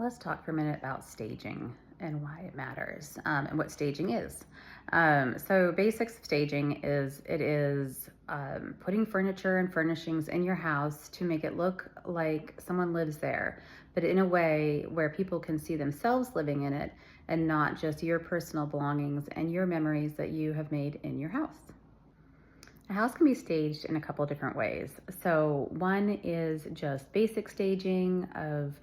Let's talk for a minute about staging and why it matters, and what staging is. So basics of staging is putting furniture and furnishings in your house to make it look like someone lives there, but in a way where people can see themselves living in it and not just your personal belongings and your memories that you have made in your house. A house can be staged in a couple different ways. So one is just basic staging of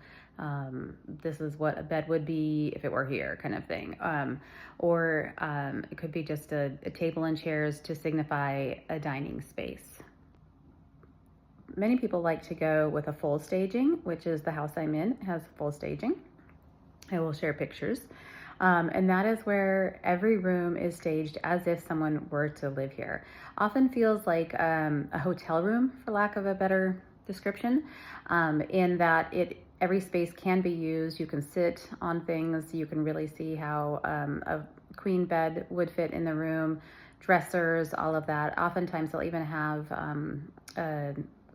this is what a bed would be if it were here, kind of thing. Or it could be just a table and chairs to signify a dining space. Many people like to go with a full staging, which is the house I'm in has full staging. I will share pictures. And that is where every room is staged as if someone were to live here. Often feels like a hotel room, for lack of a better description, in that every space can be used. You can sit on things. You can really see how a queen bed would fit in the room, dressers, all of that. Oftentimes they'll even have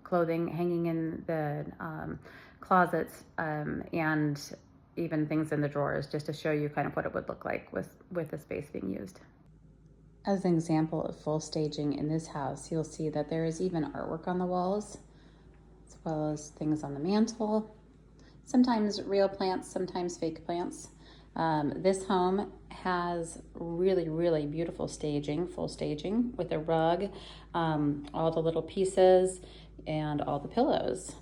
clothing hanging in the closets, and even things in the drawers, just to show you kind of what it would look like with the space being used. As an example of full staging in this house, you'll see that there is even artwork on the walls, as well as things on the mantle. Sometimes real plants, sometimes fake plants. This home has really, really beautiful staging, full staging with a rug, all the little pieces, and all the pillows.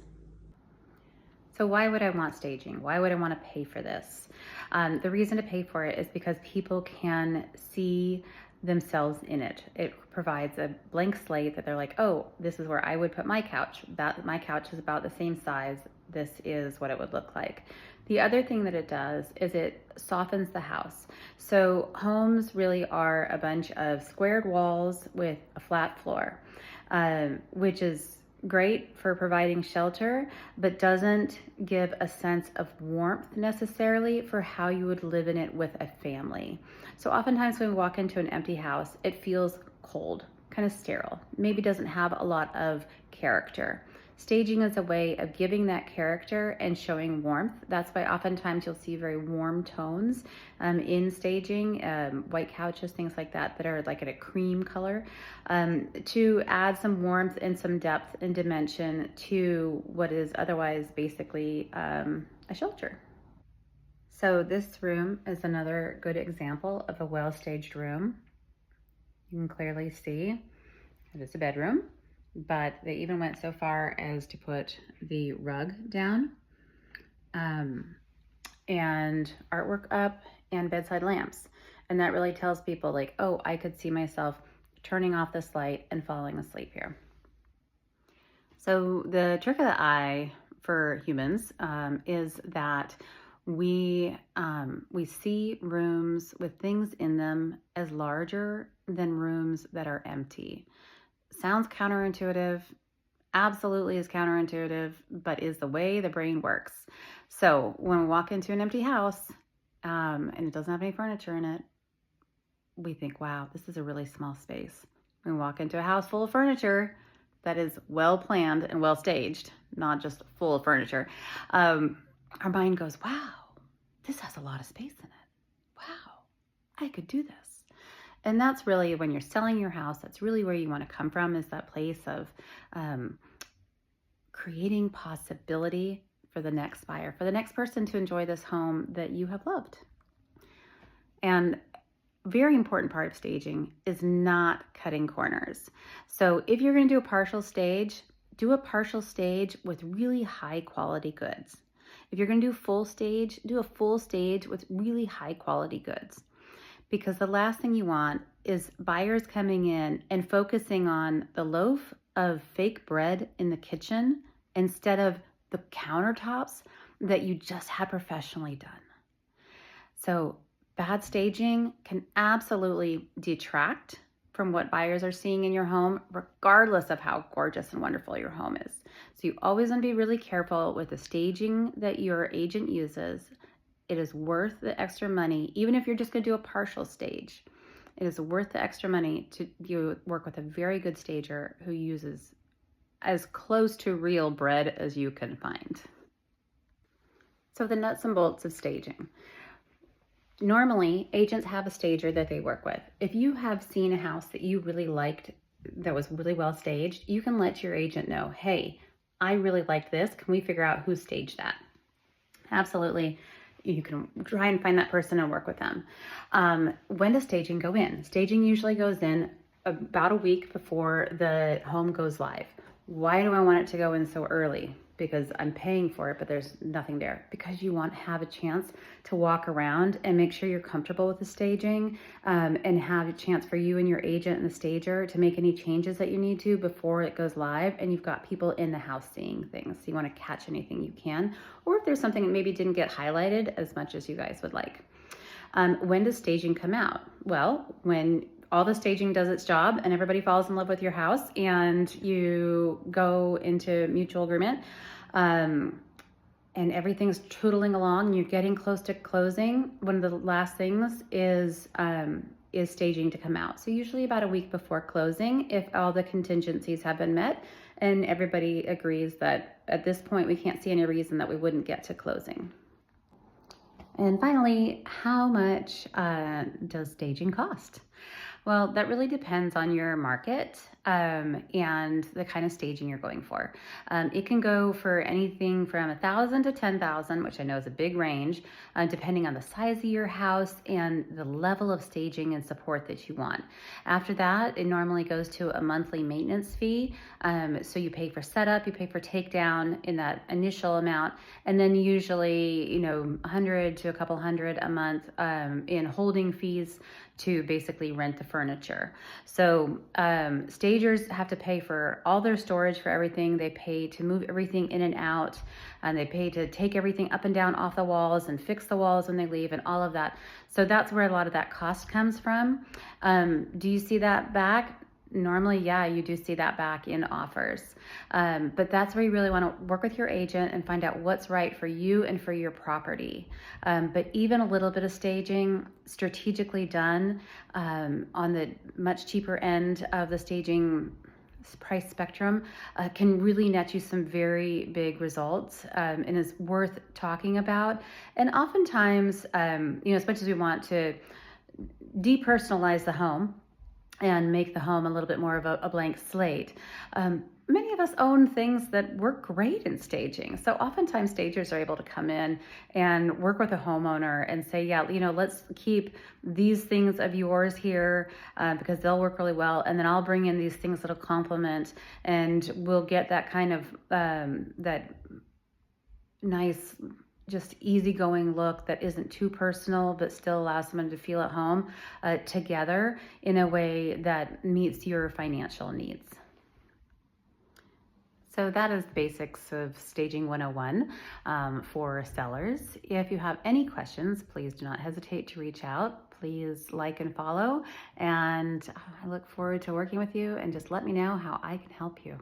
So why would I want staging? Why would I want to pay for this? The reason to pay for it is because people can see themselves in it. It provides a blank slate that they're like, oh, this is where I would put my couch. My couch is about the same size. This is what it would look like. The other thing that it does is it softens the house. So homes really are a bunch of squared walls with a flat floor, which is great for providing shelter, but doesn't give a sense of warmth necessarily for how you would live in it with a family. So oftentimes when we walk into an empty house, it feels cold, kind of sterile, maybe doesn't have a lot of character. Staging is a way of giving that character and showing warmth. That's why oftentimes you'll see very warm tones in staging, white couches, things like that, that are like in a cream color, to add some warmth and some depth and dimension to what is otherwise basically a shelter. So this room is another good example of a well-staged room. You can clearly see it is a bedroom, but they even went so far as to put the rug down, and artwork up, and bedside lamps. And that really tells people like, oh, I could see myself turning off this light and falling asleep here. So the trick of the eye for humans is that we see rooms with things in them as larger than rooms that are empty. Sounds counterintuitive, absolutely is counterintuitive, but is the way the brain works. So when we walk into an empty house and it doesn't have any furniture in it, we think, wow, this is a really small space. When we walk into a house full of furniture that is well planned and well staged, not just full of furniture, our mind goes, wow, this has a lot of space in it. Wow, I could do this. And that's really when you're selling your house, that's really where you want to come from, is that place of creating possibility for the next buyer, for the next person to enjoy this home that you have loved. And very important part of staging is not cutting corners. So if you're going to do a partial stage, do a partial stage with really high quality goods. If you're going to do full stage, do a full stage with really high quality goods. Because the last thing you want is buyers coming in and focusing on the loaf of fake bread in the kitchen instead of the countertops that you just had professionally done. So bad staging can absolutely detract from what buyers are seeing in your home, regardless of how gorgeous and wonderful your home is. So you always want to be really careful with the staging that your agent uses. It is worth the extra money, even if you're just going to do a partial stage. It is worth the extra money to work with a very good stager who uses as close to real bread as you can find. So the nuts and bolts of staging. Normally, agents have a stager that they work with. If you have seen a house that you really liked that was really well staged, you can let your agent know, hey, I really like this. Can we figure out who staged that? Absolutely. You can try and find that person and work with them. When does staging go in? Staging usually goes in about a week before the home goes live. Why do I want it to go in so early? Because I'm paying for it, but there's nothing there. Because you want to have a chance to walk around and make sure you're comfortable with the staging, and have a chance for you and your agent and the stager to make any changes that you need to before it goes live, and you've got people in the house seeing things. So you want to catch anything you can, or if there's something that maybe didn't get highlighted as much as you guys would like. When does staging come out? Well, when all the staging does its job and everybody falls in love with your house and you go into mutual agreement, and everything's tootling along and you're getting close to closing, one of the last things is staging to come out. So usually about a week before closing, if all the contingencies have been met and everybody agrees that at this point we can't see any reason that we wouldn't get to closing. And finally, how much does staging cost? Well, that really depends on your market and the kind of staging you're going for. It can go for anything from $1,000 to $10,000, which I know is a big range, depending on the size of your house and the level of staging and support that you want. After that, it normally goes to a monthly maintenance fee. So you pay for setup, you pay for takedown in that initial amount, and then usually, $100 to a couple hundred a month in holding fees to basically rent the furniture. So stagers have to pay for all their storage for everything. They pay to move everything in and out, and they pay to take everything up and down off the walls and fix the walls when they leave and all of that. So that's where a lot of that cost comes from. Do you see that back? Normally, yeah, you do see that back in offers. But that's where you really want to work with your agent and find out what's right for you and for your property. But even a little bit of staging strategically done on the much cheaper end of the staging price spectrum can really net you some very big results, and is worth talking about. And oftentimes, as much as we want to depersonalize the home and make the home a little bit more of a blank slate, many of us own things that work great in staging. So oftentimes stagers are able to come in and work with a homeowner and say, yeah, let's keep these things of yours here because they'll work really well. And then I'll bring in these things that'll complement, and we'll get that kind of, that nice, just easygoing look that isn't too personal but still allows someone to feel at home together in a way that meets your financial needs. So that is the basics of Staging 101 for sellers. If you have any questions, please do not hesitate to reach out. Please like and follow, and I look forward to working with you, and just let me know how I can help you.